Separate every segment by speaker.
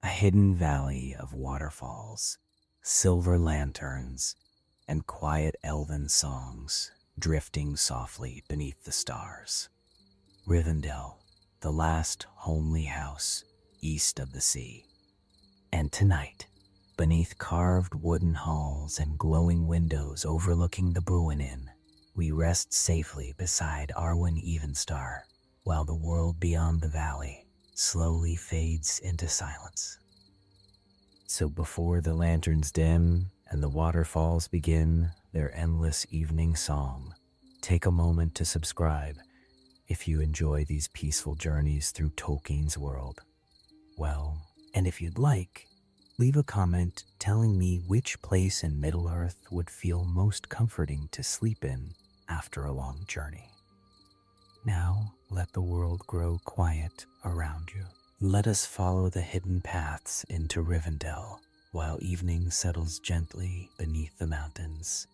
Speaker 1: A hidden valley of waterfalls, silver lanterns, and quiet elven songs drifting softly beneath the stars. Rivendell, the last homely house east of the sea. And tonight, beneath carved wooden halls and glowing windows overlooking the Bruin Inn, we rest safely beside Arwen Evenstar, while the world beyond the valley slowly fades into silence. So before the lanterns dim and the waterfalls begin their endless evening song, take a moment to subscribe if you enjoy these peaceful journeys through Tolkien's world. Well, and if you'd like, leave a comment telling me which place in Middle-earth would feel most comforting to sleep in after a long journey. Now, let the world grow quiet around you. Let us follow the hidden paths into Rivendell while evening settles gently beneath the mountains.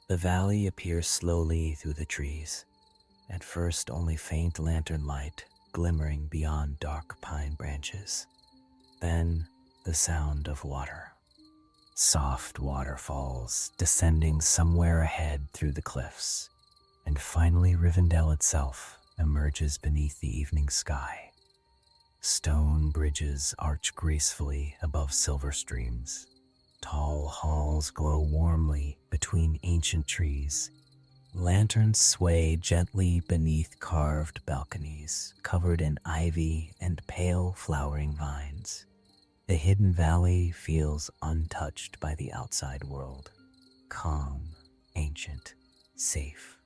Speaker 1: The valley appears slowly through the trees, at first only faint lantern light glimmering beyond dark pine branches. Then the sound of water. Soft waterfalls descending somewhere ahead through the cliffs. And finally Rivendell itself emerges beneath the evening sky. Stone bridges arch gracefully above silver streams. Tall halls glow warmly between ancient trees. Lanterns sway gently beneath carved balconies covered in ivy and pale flowering vines. The hidden valley feels untouched by the outside world. Calm, ancient, safe.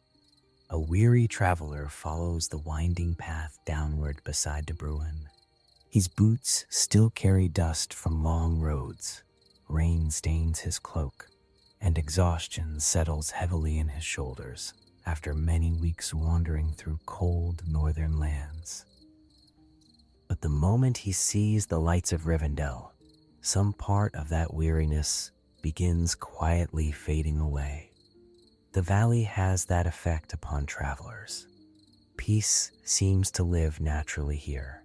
Speaker 1: A weary traveler follows the winding path downward beside the Bruin. His boots still carry dust from long roads. Rain stains his cloak, and exhaustion settles heavily in his shoulders after many weeks wandering through cold northern lands. But the moment he sees the lights of Rivendell, some part of that weariness begins quietly fading away. The valley has that effect upon travelers. Peace seems to live naturally here.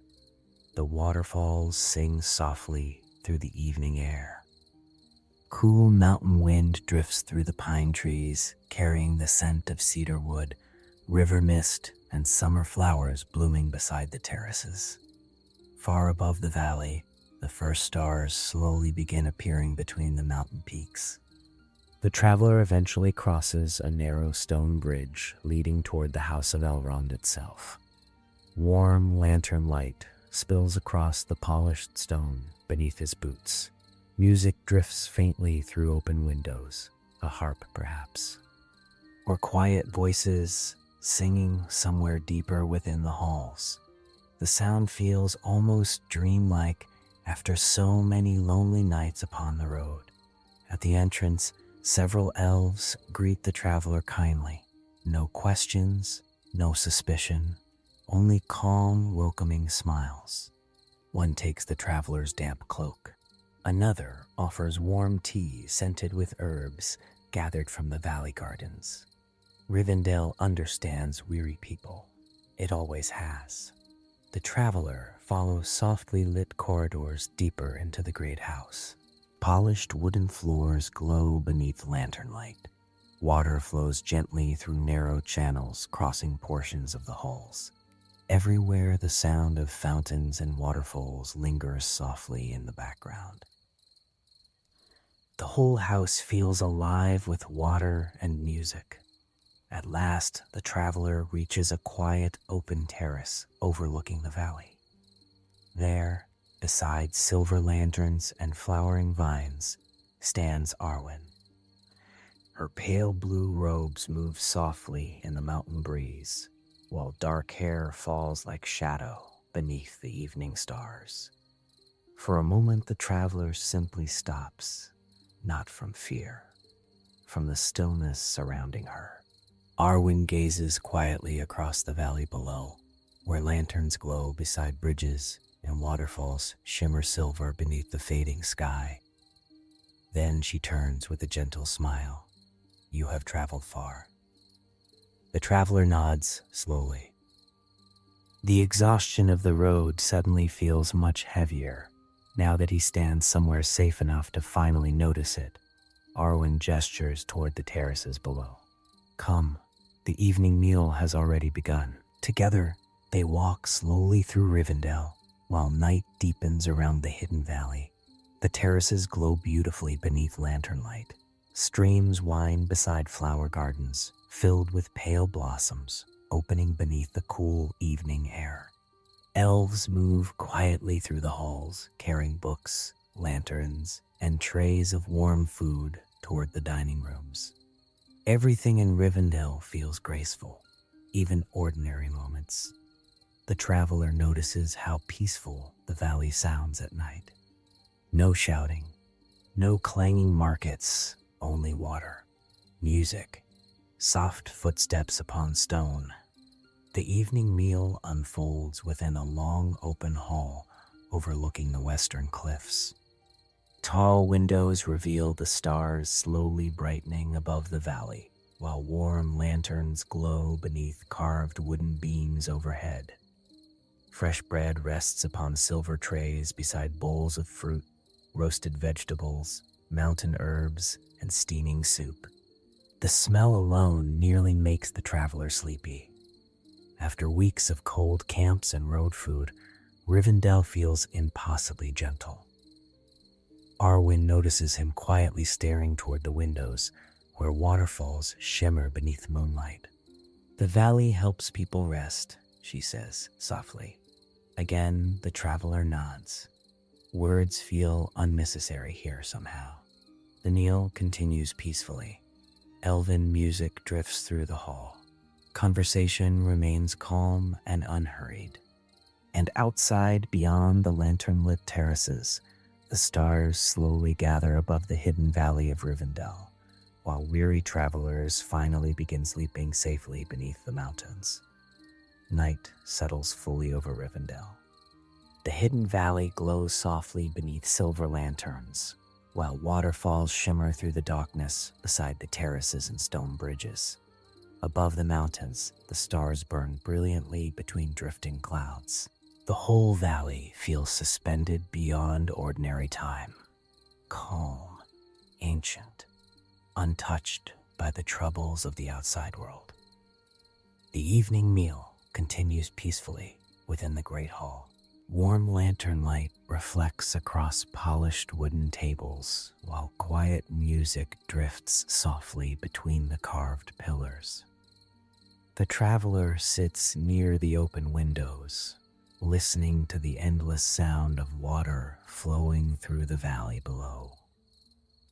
Speaker 1: The waterfalls sing softly through the evening air. Cool mountain wind drifts through the pine trees, carrying the scent of cedar wood, river mist, and summer flowers blooming beside the terraces. Far above the valley, the first stars slowly begin appearing between the mountain peaks. The traveler eventually crosses a narrow stone bridge leading toward the House of Elrond itself. Warm lantern light spills across the polished stone beneath his boots. Music drifts faintly through open windows, a harp perhaps, or quiet voices singing somewhere deeper within the halls. The sound feels almost dreamlike after so many lonely nights upon the road. At the entrance, several elves greet the traveler kindly. No questions, no suspicion, only calm, welcoming smiles. One takes the traveler's damp cloak. Another offers warm tea scented with herbs gathered from the valley gardens. Rivendell understands weary people. It always has. The traveler follows softly lit corridors deeper into the great house. Polished wooden floors glow beneath lantern light. Water flows gently through narrow channels crossing portions of the halls. Everywhere the sound of fountains and waterfalls lingers softly in the background. The whole house feels alive with water and music. At last, the traveler reaches a quiet, open terrace overlooking the valley. There, beside silver lanterns and flowering vines, stands Arwen. Her pale blue robes move softly in the mountain breeze, while dark hair falls like shadow beneath the evening stars. For a moment, the traveler simply stops, not from fear, from the stillness surrounding her. Arwen gazes quietly across the valley below, where lanterns glow beside bridges and waterfalls shimmer silver beneath the fading sky. Then she turns with a gentle smile. "You have traveled far." The traveler nods slowly. The exhaustion of the road suddenly feels much heavier, Now that he stands somewhere safe enough to finally notice it, Arwen gestures toward the terraces below. Come, the evening meal has already begun. Together, they walk slowly through Rivendell, while night deepens around the hidden valley. The terraces glow beautifully beneath lantern light. Streams wind beside flower gardens, filled with pale blossoms, opening beneath the cool evening air. Elves move quietly through the halls, carrying books, lanterns, and trays of warm food toward the dining rooms. Everything in Rivendell feels graceful, even ordinary moments. The traveler notices how peaceful the valley sounds at night. No shouting, no clanging markets, only water, music, soft footsteps upon stone. The evening meal unfolds within a long open hall overlooking the western cliffs. Tall windows reveal the stars slowly brightening above the valley, while warm lanterns glow beneath carved wooden beams overhead. Fresh bread rests upon silver trays beside bowls of fruit, roasted vegetables, mountain herbs, and steaming soup. The smell alone nearly makes the traveler sleepy. After weeks of cold camps and road food, Rivendell feels impossibly gentle. Arwen notices him quietly staring toward the windows, where waterfalls shimmer beneath moonlight. The valley helps people rest, she says softly. Again, the traveler nods. Words feel unnecessary here somehow. The meal continues peacefully. Elven music drifts through the hall. Conversation remains calm and unhurried. And outside, beyond the lantern-lit terraces, the stars slowly gather above the hidden valley of Rivendell, while weary travelers finally begin sleeping safely beneath the mountains. Night settles fully over Rivendell. The hidden valley glows softly beneath silver lanterns, while waterfalls shimmer through the darkness beside the terraces and stone bridges. Above the mountains, the stars burn brilliantly between drifting clouds. The whole valley feels suspended beyond ordinary time, calm, ancient, untouched by the troubles of the outside world. The evening meal continues peacefully within the great hall. Warm lantern light reflects across polished wooden tables, while quiet music drifts softly between the carved pillars. The traveler sits near the open windows, listening to the endless sound of water flowing through the valley below.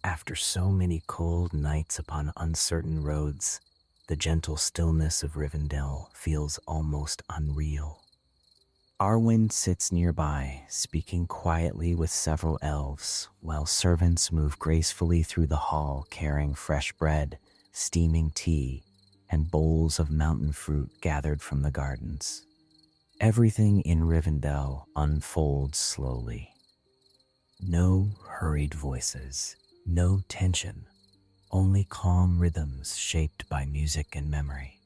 Speaker 1: After so many cold nights upon uncertain roads, the gentle stillness of Rivendell feels almost unreal. Arwen sits nearby, speaking quietly with several elves, while servants move gracefully through the hall carrying fresh bread, steaming tea, and bowls of mountain fruit gathered from the gardens. Everything in Rivendell unfolds slowly. No hurried voices, no tension, only calm rhythms shaped by music and memory.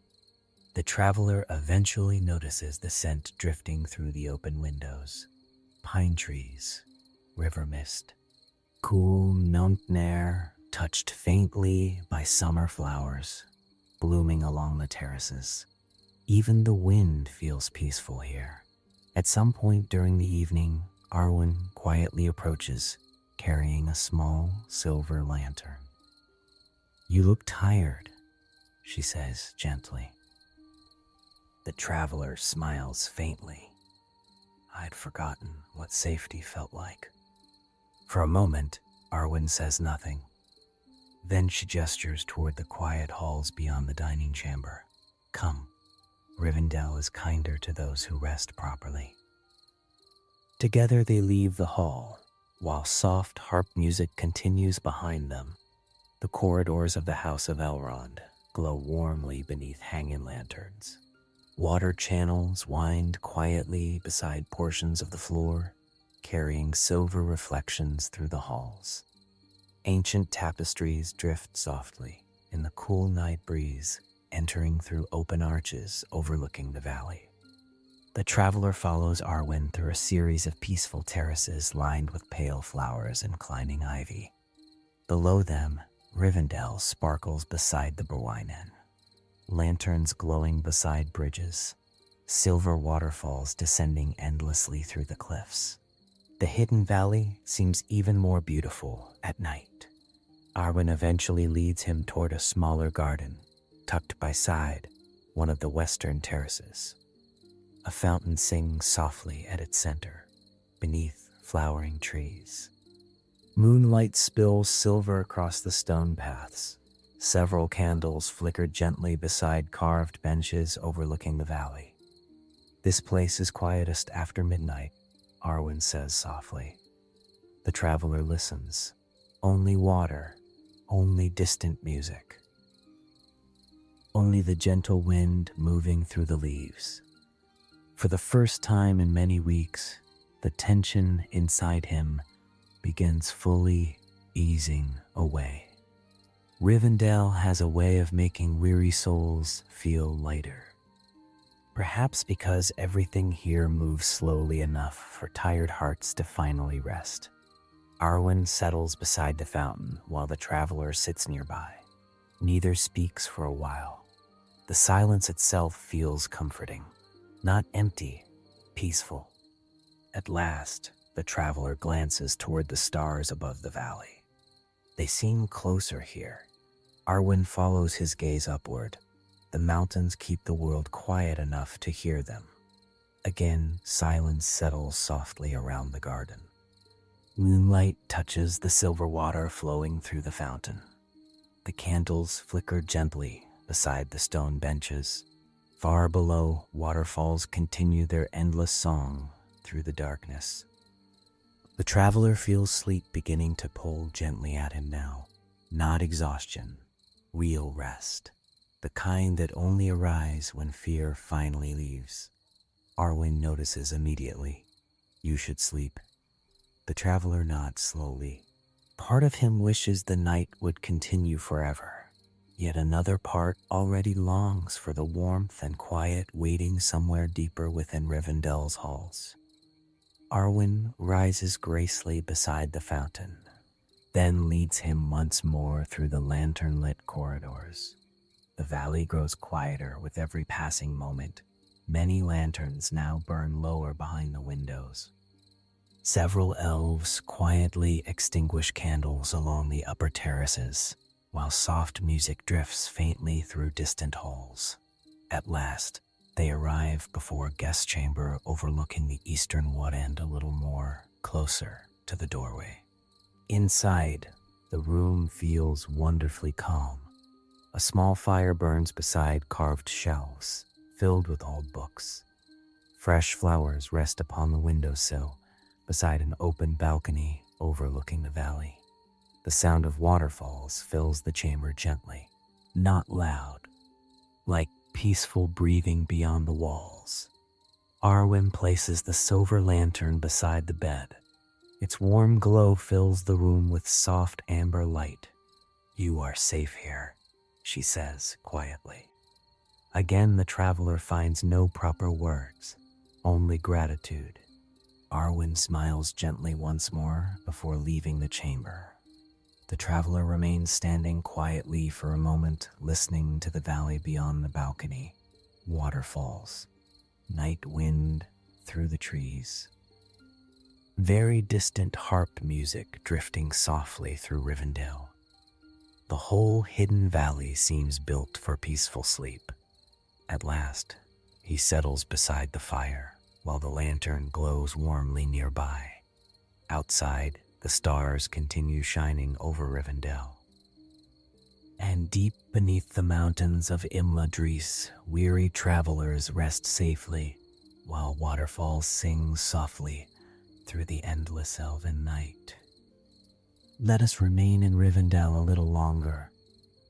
Speaker 1: The traveler eventually notices the scent drifting through the open windows. Pine trees, river mist, cool mountain air touched faintly by summer flowers blooming along the terraces. Even the wind feels peaceful here. At some point during the evening, Arwen quietly approaches, carrying a small silver lantern. "You look tired," she says gently. The traveler smiles faintly. I'd forgotten what safety felt like. For a moment, Arwen says nothing. Then she gestures toward the quiet halls beyond the dining chamber. Come. Rivendell is kinder to those who rest properly. Together they leave the hall, while soft harp music continues behind them. The corridors of the House of Elrond glow warmly beneath hanging lanterns. Water channels wind quietly beside portions of the floor, carrying silver reflections through the halls. Ancient tapestries drift softly in the cool night breeze, entering through open arches overlooking the valley. The traveler follows Arwen through a series of peaceful terraces lined with pale flowers and climbing ivy. Below them, Rivendell sparkles beside the Berwinen, lanterns glowing beside bridges, silver waterfalls descending endlessly through the cliffs. The hidden valley seems even more beautiful at night. Arwen eventually leads him toward a smaller garden, tucked beside one of the western terraces. A fountain sings softly at its center, beneath flowering trees. Moonlight spills silver across the stone paths. Several candles flicker gently beside carved benches overlooking the valley. "This place is quietest after midnight," Arwen says softly. The traveler listens. Only water, only distant music. Only the gentle wind moving through the leaves. For the first time in many weeks, the tension inside him begins fully easing away. Rivendell has a way of making weary souls feel lighter. Perhaps because everything here moves slowly enough for tired hearts to finally rest. Arwen settles beside the fountain while the traveler sits nearby. Neither speaks for a while. The silence itself feels comforting, not empty, peaceful. At last, the traveler glances toward the stars above the valley. They seem closer here. Arwen follows his gaze upward. The mountains keep the world quiet enough to hear them. Again, silence settles softly around the garden. Moonlight touches the silver water flowing through the fountain. The candles flicker gently beside the stone benches. Far below, waterfalls continue their endless song through the darkness. The traveler feels sleep beginning to pull gently at him now. Not exhaustion, real rest. The kind that only arrives when fear finally leaves. Arwen notices immediately. "You should sleep." The traveler nods slowly. Part of him wishes the night would continue forever. Yet another part already longs for the warmth and quiet waiting somewhere deeper within Rivendell's halls. Arwen rises gracefully beside the fountain, then leads him once more through the lantern-lit corridors. The valley grows quieter with every passing moment. Many lanterns now burn lower behind the windows. Several elves quietly extinguish candles along the upper terraces, while soft music drifts faintly through distant halls. At last, they arrive before a guest chamber overlooking the eastern wood end a little more, closer to the doorway. Inside, the room feels wonderfully calm. A small fire burns beside carved shelves, filled with old books. Fresh flowers rest upon the windowsill, beside an open balcony overlooking the valley. The sound of waterfalls fills the chamber gently, not loud, like peaceful breathing beyond the walls. Arwen places the silver lantern beside the bed. Its warm glow fills the room with soft amber light. "You are safe here," she says quietly. Again, the traveler finds no proper words, only gratitude. Arwen smiles gently once more before leaving the chamber. The traveler remains standing quietly for a moment, listening to the valley beyond the balcony, waterfalls, night wind through the trees. Very distant harp music drifting softly through Rivendell. The whole hidden valley seems built for peaceful sleep. At last, he settles beside the fire, while the lantern glows warmly nearby. Outside, the stars continue shining over Rivendell. And deep beneath the mountains of Imladris, weary travelers rest safely, while waterfalls sing softly through the endless elven night. Let us remain in Rivendell a little longer,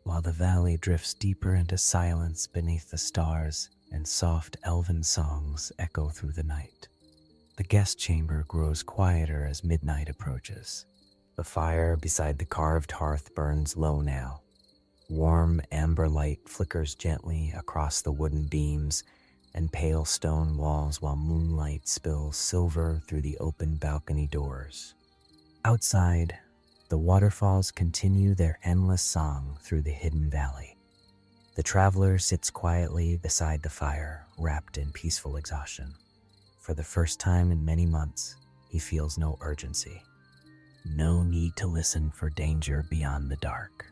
Speaker 1: while the valley drifts deeper into silence beneath the stars and soft elven songs echo through the night. The guest chamber grows quieter as midnight approaches. The fire beside the carved hearth burns low now. Warm amber light flickers gently across the wooden beams, and pale stone walls while moonlight spills silver through the open balcony doors. Outside, the waterfalls continue their endless song through the hidden valley. The traveler sits quietly beside the fire, wrapped in peaceful exhaustion. For the first time in many months, he feels no urgency. No need to listen for danger beyond the dark.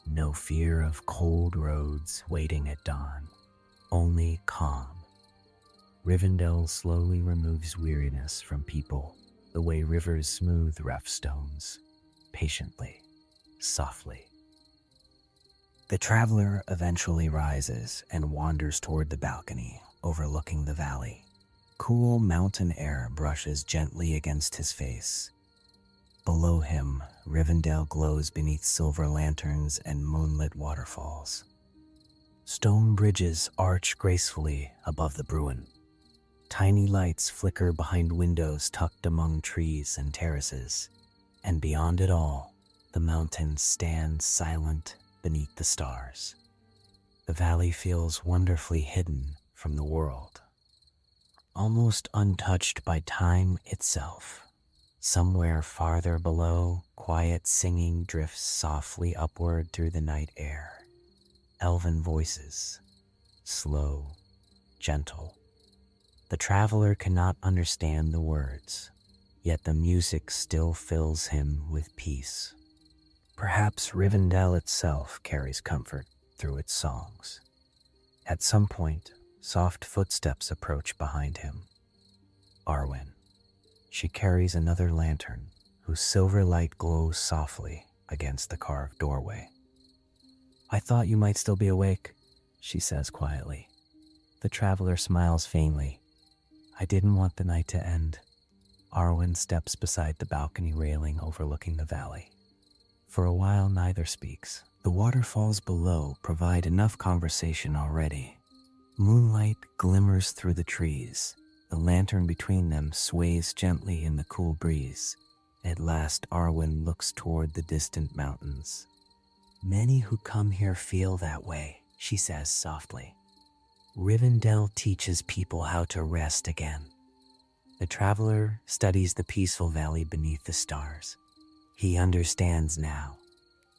Speaker 1: No fear of cold roads waiting at dawn. Only calm. Rivendell slowly removes weariness from people, the way rivers smooth rough stones, patiently, softly. The traveler eventually rises and wanders toward the balcony, overlooking the valley. Cool mountain air brushes gently against his face. Below him, Rivendell glows beneath silver lanterns and moonlit waterfalls. Stone bridges arch gracefully above the Bruin. Tiny lights flicker behind windows tucked among trees and terraces. And beyond it all, the mountains stand silent beneath the stars. The valley feels wonderfully hidden from the world, almost untouched by time itself. Somewhere farther below, quiet singing drifts softly upward through the night air. Elven voices, slow, gentle. The traveler cannot understand the words, yet the music still fills him with peace. Perhaps Rivendell itself carries comfort through its songs. At some point, soft footsteps approach behind him. Arwen. She carries another lantern, whose silver light glows softly against the carved doorway. "I thought you might still be awake," she says quietly. The traveler smiles faintly. "I didn't want the night to end." Arwen steps beside the balcony railing overlooking the valley. For a while, neither speaks. The waterfalls below provide enough conversation already. Moonlight glimmers through the trees. The lantern between them sways gently in the cool breeze. At last, Arwen looks toward the distant mountains. "Many who come here feel that way," she says softly. "Rivendell teaches people how to rest again." The traveler studies the peaceful valley beneath the stars. He understands now,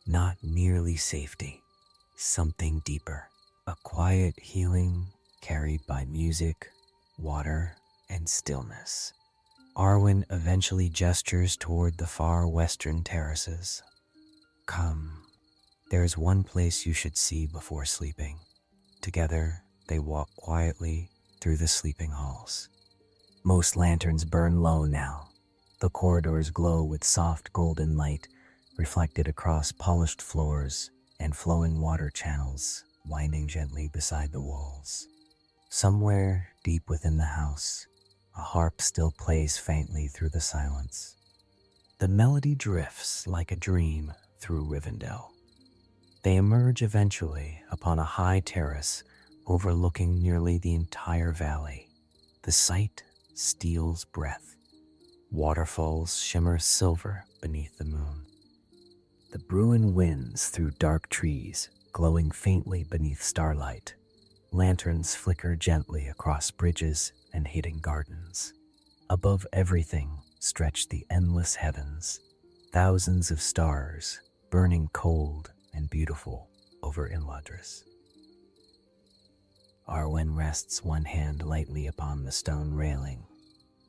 Speaker 1: not merely safety, something deeper. A quiet healing carried by music, water, and stillness. Arwen eventually gestures toward the far western terraces. "Come, there's one place you should see before sleeping." Together, they walk quietly through the sleeping halls. Most lanterns burn low now. The corridors glow with soft golden light, reflected across polished floors and flowing water channels winding gently beside the walls. Somewhere deep within the house, a harp still plays faintly through the silence. The melody drifts like a dream through Rivendell. They emerge eventually upon a high terrace overlooking nearly the entire valley. The sight steals breath. Waterfalls shimmer silver beneath the moon. The Bruin winds through dark trees, glowing faintly beneath starlight. Lanterns flicker gently across bridges and hidden gardens. Above everything stretch the endless heavens, thousands of stars burning cold and beautiful over Imladris. Arwen rests one hand lightly upon the stone railing.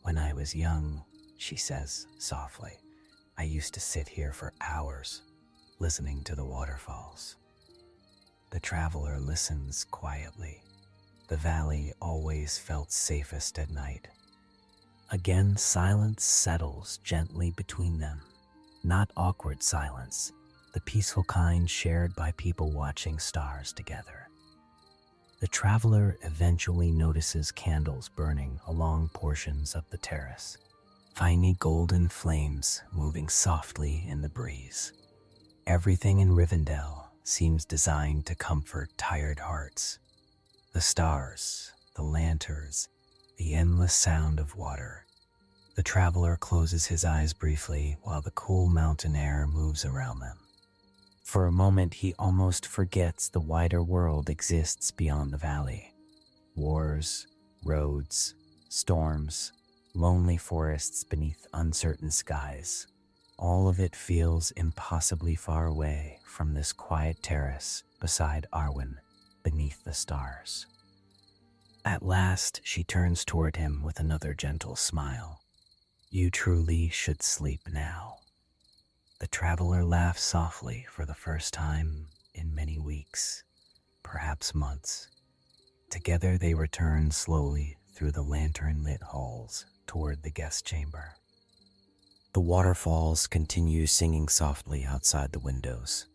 Speaker 1: "When I was young," she says softly, "I used to sit here for hours, listening to the waterfalls." The traveler listens quietly. The valley always felt safest at night. Again, silence settles gently between them. Not awkward silence, the peaceful kind shared by people watching stars together. The traveler eventually notices candles burning along portions of the terrace, tiny golden flames moving softly in the breeze. Everything in Rivendell seems designed to comfort tired hearts. The stars, the lanterns, the endless sound of water. The traveler closes his eyes briefly while the cool mountain air moves around them. For a moment, he almost forgets the wider world exists beyond the valley. Wars, roads, storms, lonely forests beneath uncertain skies. All of it feels impossibly far away from this quiet terrace beside Arwen, beneath the stars. At last, she turns toward him with another gentle smile. "You truly should sleep now." The traveler laughs softly for the first time in many weeks, perhaps months. Together they return slowly through the lantern-lit halls toward the guest chamber. The waterfalls continue singing softly outside the windows.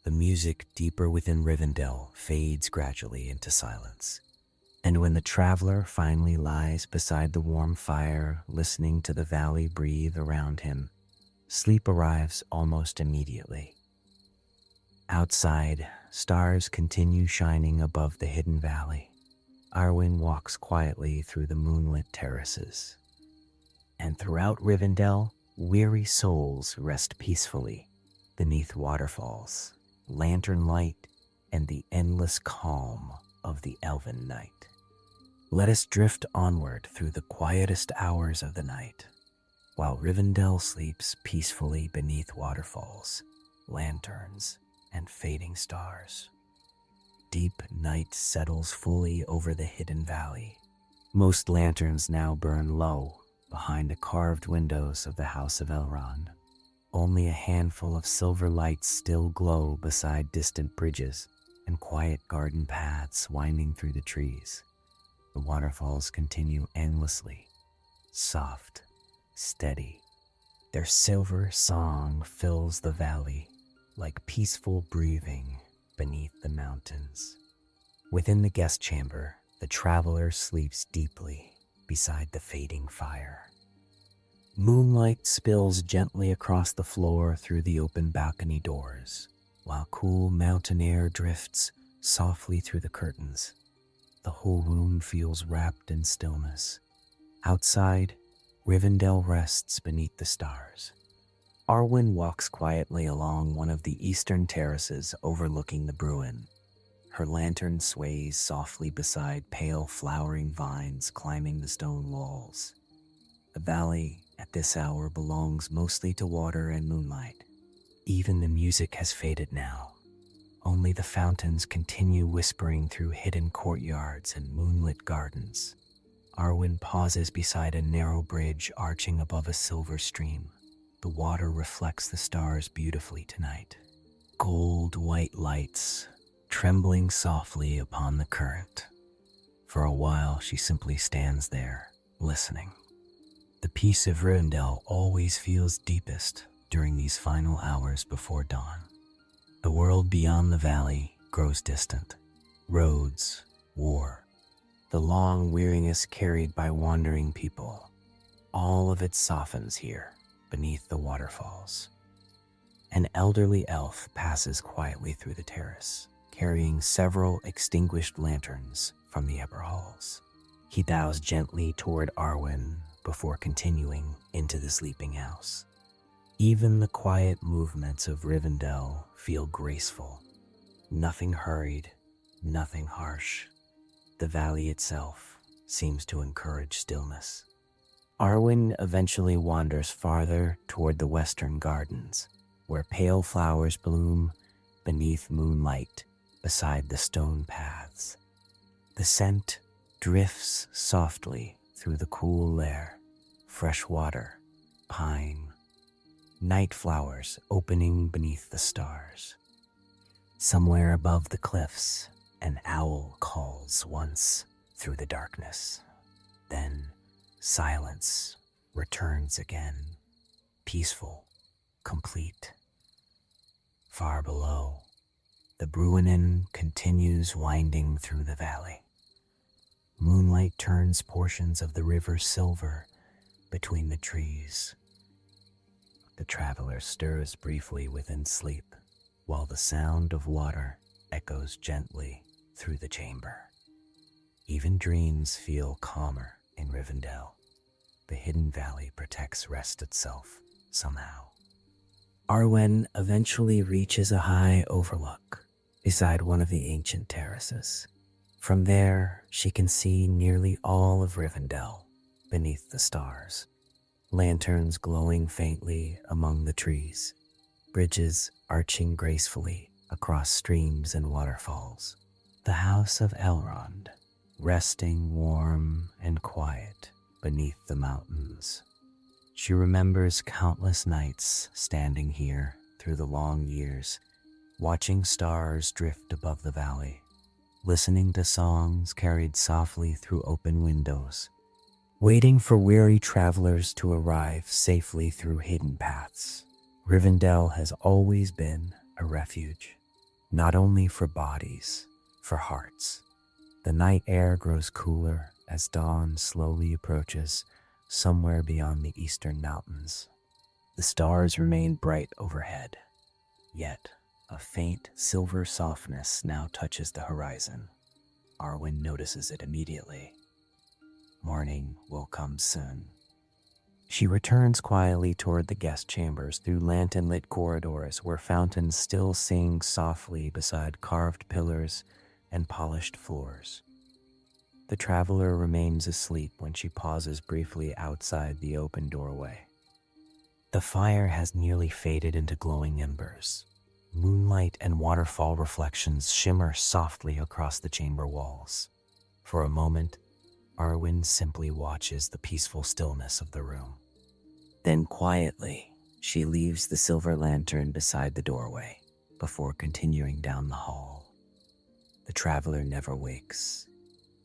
Speaker 1: The music deeper within Rivendell fades gradually into silence. And when the traveler finally lies beside the warm fire, listening to the valley breathe around him, sleep arrives almost immediately. Outside, stars continue shining above the hidden valley. Arwen walks quietly through the moonlit terraces. And throughout Rivendell, weary souls rest peacefully beneath waterfalls, lantern light, and the endless calm of the elven night. Let us drift onward through the quietest hours of the night, while Rivendell sleeps peacefully beneath waterfalls, lanterns, and fading stars. Deep night settles fully over the hidden valley. Most lanterns now burn low behind the carved windows of the House of Elrond. Only a handful of silver lights still glow beside distant bridges and quiet garden paths winding through the trees. The waterfalls continue endlessly, soft, steady. Their silver song fills the valley like peaceful breathing beneath the mountains. Within the guest chamber, the traveler sleeps deeply beside the fading fire. Moonlight spills gently across the floor through the open balcony doors, while cool mountain air drifts softly through the curtains. The whole room feels wrapped in stillness. Outside, Rivendell rests beneath the stars. Arwen walks quietly along one of the eastern terraces overlooking the Bruin. Her lantern sways softly beside pale flowering vines climbing the stone walls. The valley at this hour belongs mostly to water and moonlight. Even the music has faded now. Only the fountains continue whispering through hidden courtyards and moonlit gardens. Arwen pauses beside a narrow bridge arching above a silver stream. The water reflects the stars beautifully tonight. Gold white lights trembling softly upon the current. For a while she simply stands there, listening. The peace of Rivendell always feels deepest during these final hours before dawn. The world beyond the valley grows distant. Roads, war, the long weariness carried by wandering people. All of it softens here beneath the waterfalls. An elderly elf passes quietly through the terrace, carrying several extinguished lanterns from the upper halls. He bows gently toward Arwen before continuing into the sleeping house. Even the quiet movements of Rivendell feel graceful. Nothing hurried, nothing harsh. The valley itself seems to encourage stillness. Arwen eventually wanders farther toward the western gardens, where pale flowers bloom beneath moonlight beside the stone paths. The scent drifts softly through the cool air, fresh water, pine, night flowers opening beneath the stars. Somewhere above the cliffs, an owl calls once through the darkness. Then silence returns again, peaceful, complete. Far below, the Bruinen continues winding through the valley. Moonlight turns portions of the river silver between the trees. The traveler stirs briefly within sleep, while the sound of water echoes gently through the chamber. Even dreams feel calmer in Rivendell. The hidden valley protects rest itself somehow. Arwen eventually reaches a high overlook beside one of the ancient terraces. From there, she can see nearly all of Rivendell beneath the stars, lanterns glowing faintly among the trees, bridges arching gracefully across streams and waterfalls. The house of Elrond, resting warm and quiet beneath the mountains. She remembers countless nights standing here through the long years, watching stars drift above the valley, listening to songs carried softly through open windows, waiting for weary travelers to arrive safely through hidden paths. Rivendell has always been a refuge, not only for bodies, for hearts. The night air grows cooler as dawn slowly approaches somewhere beyond the eastern mountains. The stars remain bright overhead, yet a faint silver softness now touches the horizon. Arwen notices it immediately. Morning will come soon. She returns quietly toward the guest chambers through lantern-lit corridors where fountains still sing softly beside carved pillars and polished floors. The traveler remains asleep when she pauses briefly outside the open doorway. The fire has nearly faded into glowing embers. Moonlight and waterfall reflections shimmer softly across the chamber walls. For a moment, Arwen simply watches the peaceful stillness of the room. Then quietly, she leaves the silver lantern beside the doorway before continuing down the hall. The traveler never wakes,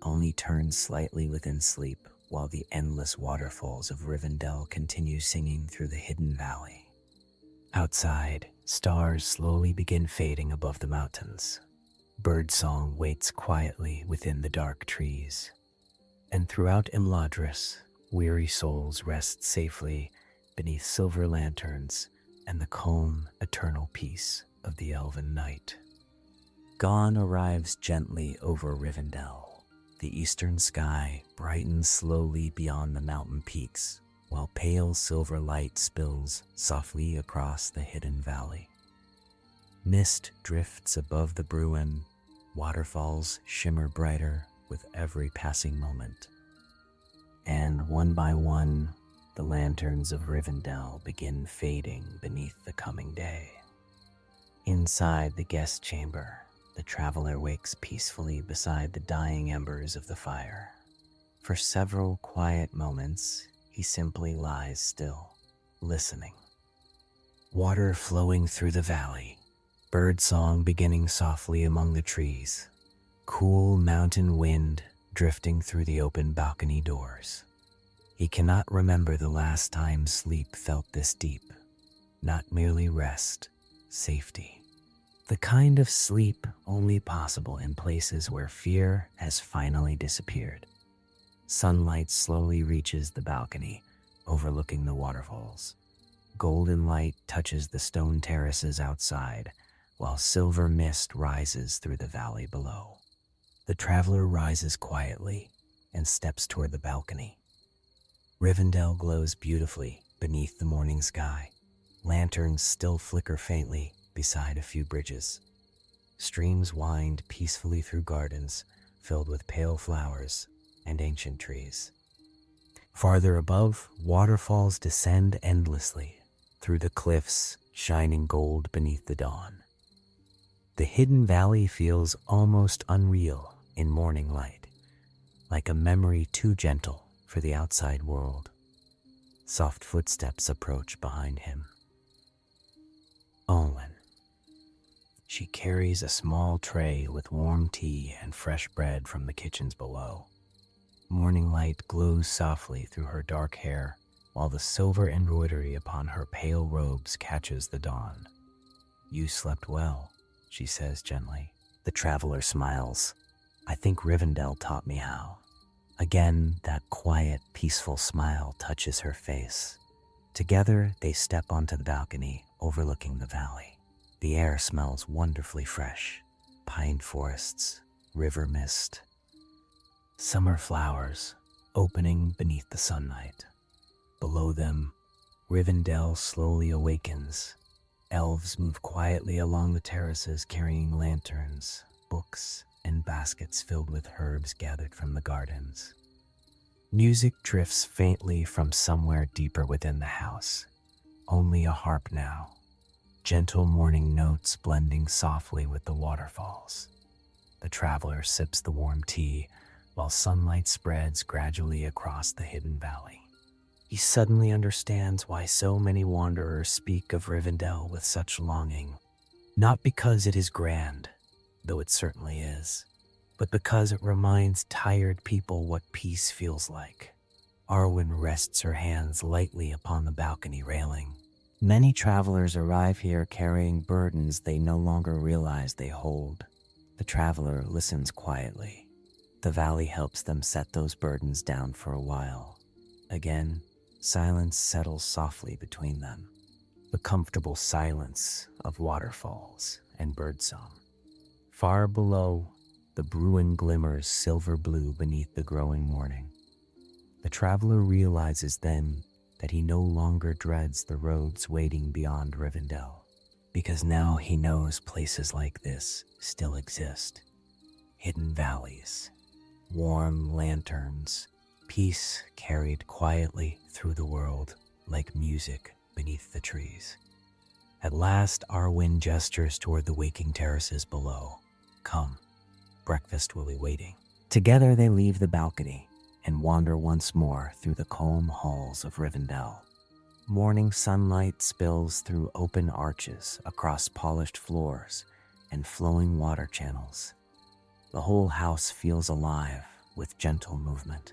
Speaker 1: only turns slightly within sleep while the endless waterfalls of Rivendell continue singing through the hidden valley. Outside, stars slowly begin fading above the mountains. Birdsong waits quietly within the dark trees. And throughout Imladris, weary souls rest safely beneath silver lanterns and the calm, eternal peace of the elven night. Dawn arrives gently over Rivendell. The eastern sky brightens slowly beyond the mountain peaks, while pale silver light spills softly across the hidden valley. Mist drifts above the Bruin, waterfalls shimmer brighter with every passing moment. And one by one, the lanterns of Rivendell begin fading beneath the coming day. Inside the guest chamber, the traveler wakes peacefully beside the dying embers of the fire. For several quiet moments, he simply lies still, listening. Water flowing through the valley, birdsong beginning softly among the trees, cool mountain wind drifting through the open balcony doors. He cannot remember the last time sleep felt this deep, not merely rest, safety. The kind of sleep only possible in places where fear has finally disappeared. Sunlight slowly reaches the balcony, overlooking the waterfalls. Golden light touches the stone terraces outside, while silver mist rises through the valley below. The traveler rises quietly and steps toward the balcony. Rivendell glows beautifully beneath the morning sky. Lanterns still flicker faintly beside a few bridges. Streams wind peacefully through gardens filled with pale flowers and ancient trees. Farther above, waterfalls descend endlessly through the cliffs, shining gold beneath the dawn. The hidden valley feels almost unreal in morning light, like a memory too gentle for the outside world. Soft footsteps approach behind him. Olwen. She carries a small tray with warm tea and fresh bread from the kitchens below. Morning light glows softly through her dark hair, while the silver embroidery upon her pale robes catches the dawn. "You slept well," she says gently. The traveler smiles. "I think Rivendell taught me how." Again, that quiet, peaceful smile touches her face. Together, they step onto the balcony overlooking the valley. The air smells wonderfully fresh. Pine forests, river mist, summer flowers opening beneath the sunlight. Below them, Rivendell slowly awakens. Elves move quietly along the terraces carrying lanterns, books, and baskets filled with herbs gathered from the gardens. Music drifts faintly from somewhere deeper within the house. Only a harp now, gentle morning notes blending softly with the waterfalls. The traveler sips the warm tea while sunlight spreads gradually across the hidden valley. He suddenly understands why so many wanderers speak of Rivendell with such longing. Not because it is grand, though it certainly is, but because it reminds tired people what peace feels like. Arwen rests her hands lightly upon the balcony railing. Many travelers arrive here carrying burdens they no longer realize they hold. The traveler listens quietly. The valley helps them set those burdens down for a while. Again, silence settles softly between them. The comfortable silence of waterfalls and birdsong. Far below, the Bruin glimmers silver blue beneath the growing morning. The traveler realizes then that he no longer dreads the roads waiting beyond Rivendell, because now he knows places like this still exist. Hidden valleys, warm lanterns, peace carried quietly through the world like music beneath the trees. At last, Arwen gestures toward the waking terraces below. Come, breakfast will be waiting. Together they leave the balcony and wander once more through the calm halls of Rivendell. Morning sunlight spills through open arches across polished floors and flowing water channels. The whole house feels alive with gentle movement.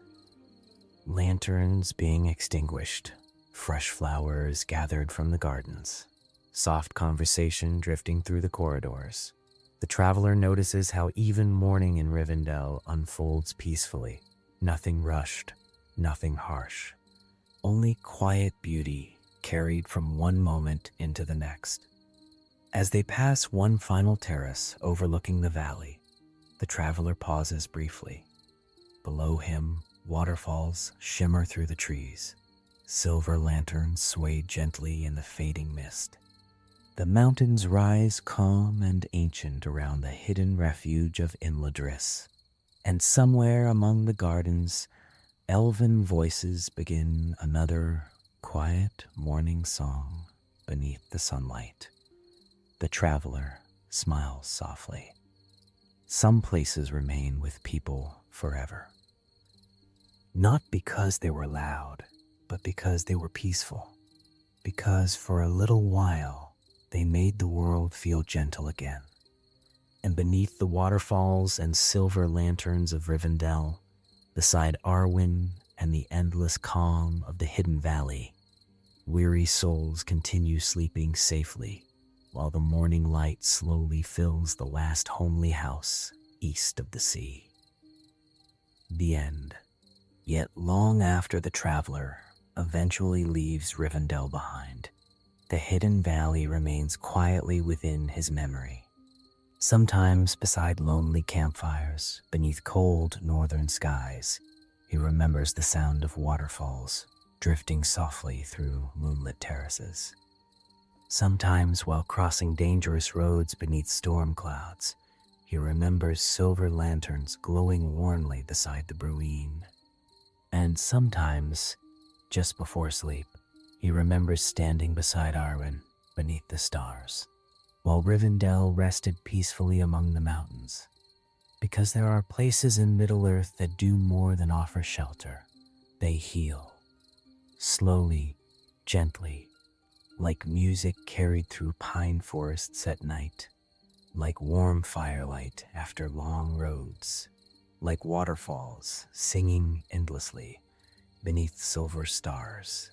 Speaker 1: Lanterns being extinguished, fresh flowers gathered from the gardens, soft conversation drifting through the corridors. The traveler notices how even morning in Rivendell unfolds peacefully. Nothing rushed, nothing harsh. Only quiet beauty carried from one moment into the next. As they pass one final terrace overlooking the valley, the traveler pauses briefly. Below him, waterfalls shimmer through the trees. Silver lanterns sway gently in the fading mist. The mountains rise calm and ancient around the hidden refuge of Imladris. And somewhere among the gardens, elven voices begin another quiet morning song beneath the sunlight. The traveler smiles softly. Some places remain with people forever. Not because they were loud, but because they were peaceful. Because for a little while, they made the world feel gentle again. And beneath the waterfalls and silver lanterns of Rivendell, beside Arwen and the endless calm of the hidden valley, weary souls continue sleeping safely while the morning light slowly fills the last homely house east of the sea. The end. Yet long after the traveler eventually leaves Rivendell behind, the hidden valley remains quietly within his memory. Sometimes beside lonely campfires, beneath cold northern skies, he remembers the sound of waterfalls drifting softly through moonlit terraces. Sometimes while crossing dangerous roads beneath storm clouds, he remembers silver lanterns glowing warmly beside the Bruin. And sometimes, just before sleep, he remembers standing beside Arwen beneath the stars, while Rivendell rested peacefully among the mountains. Because there are places in Middle-earth that do more than offer shelter. They heal. Slowly, gently, like music carried through pine forests at night, like warm firelight after long roads, like waterfalls singing endlessly beneath silver stars.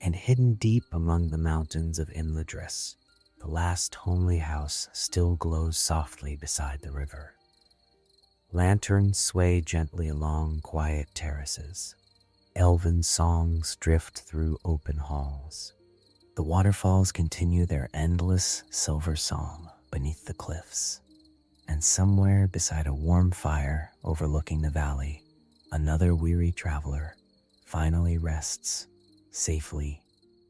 Speaker 1: And hidden deep among the mountains of Imladris, the last homely house still glows softly beside the river. Lanterns sway gently along quiet terraces. Elven songs drift through open halls. The waterfalls continue their endless silver song beneath the cliffs. And somewhere beside a warm fire overlooking the valley, another weary traveler finally rests safely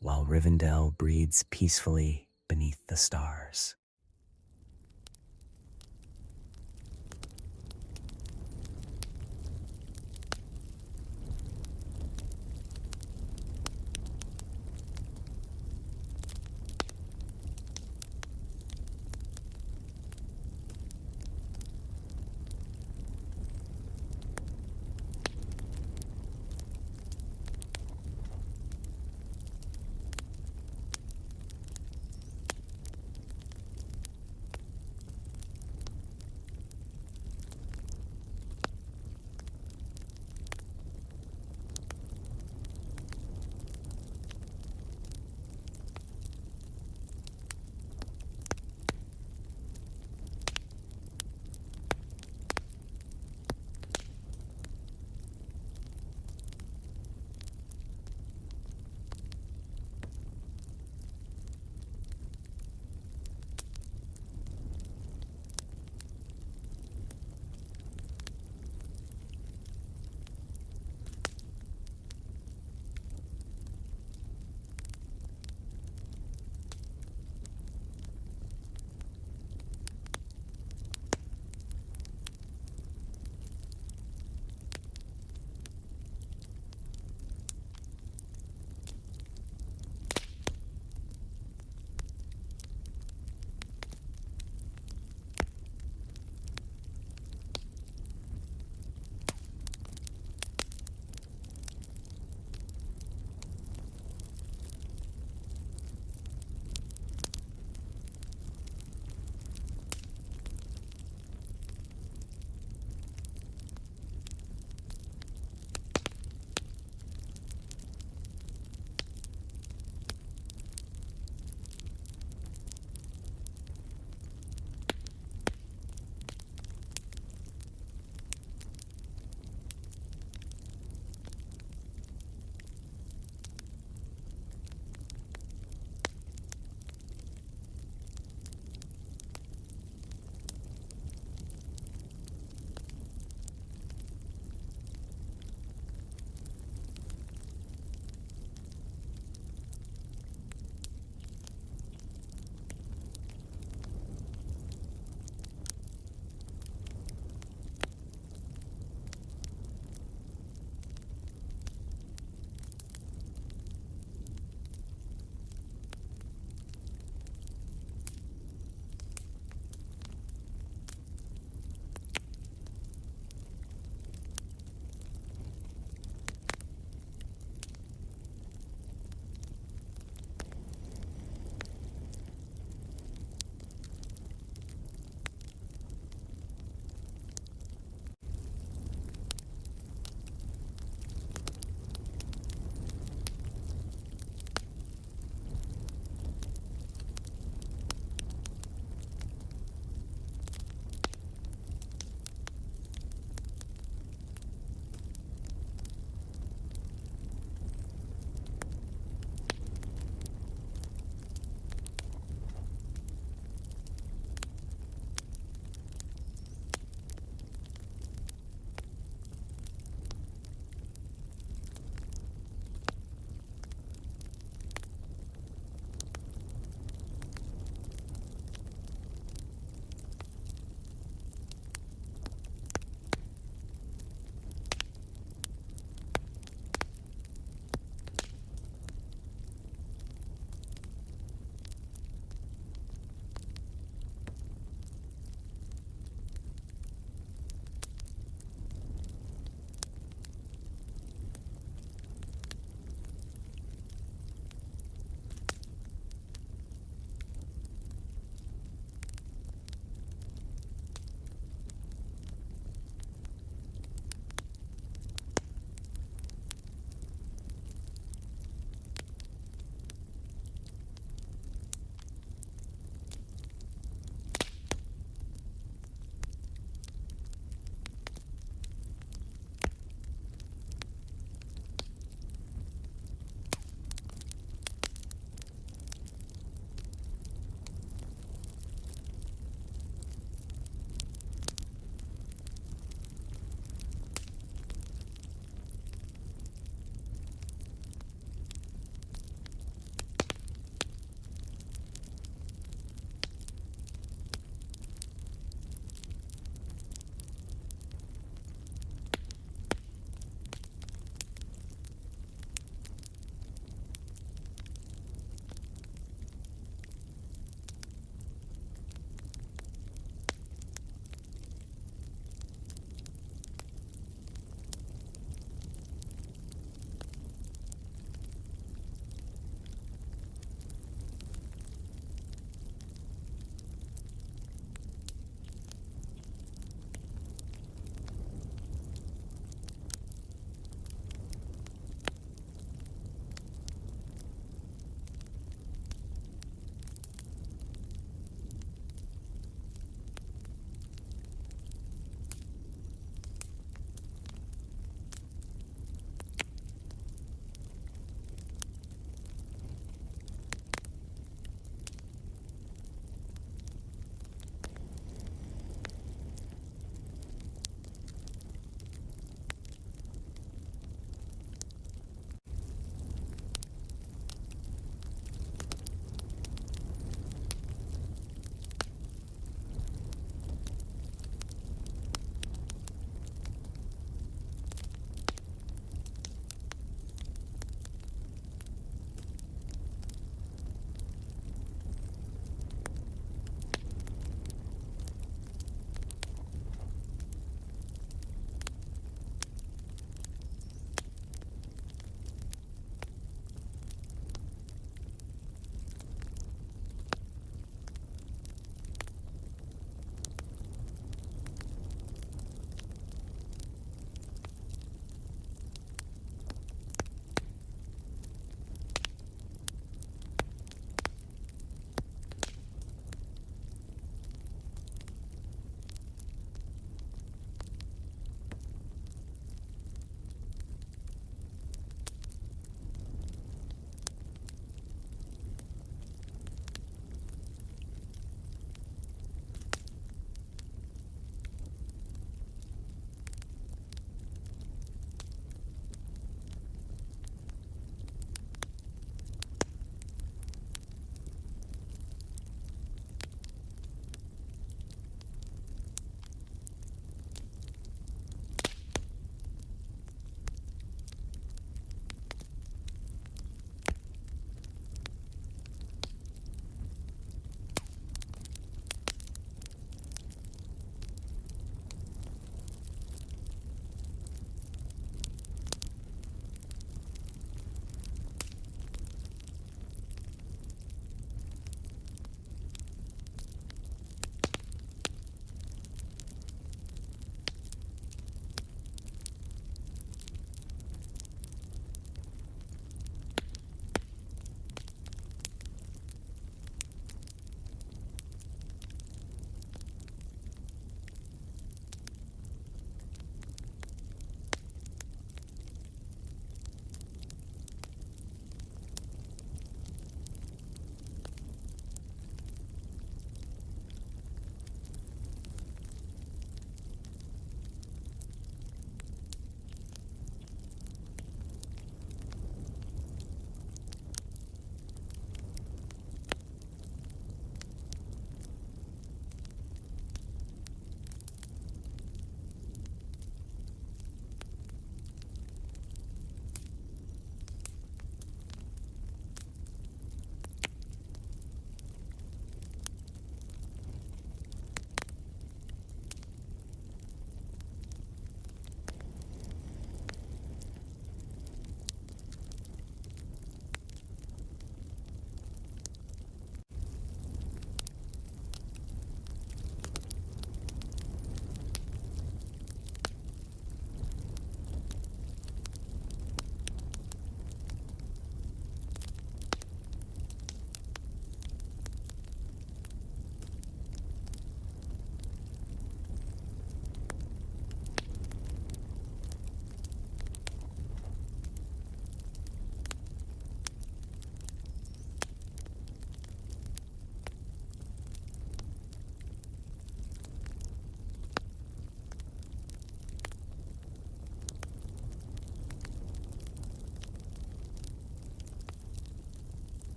Speaker 1: while Rivendell breathes peacefully beneath the stars.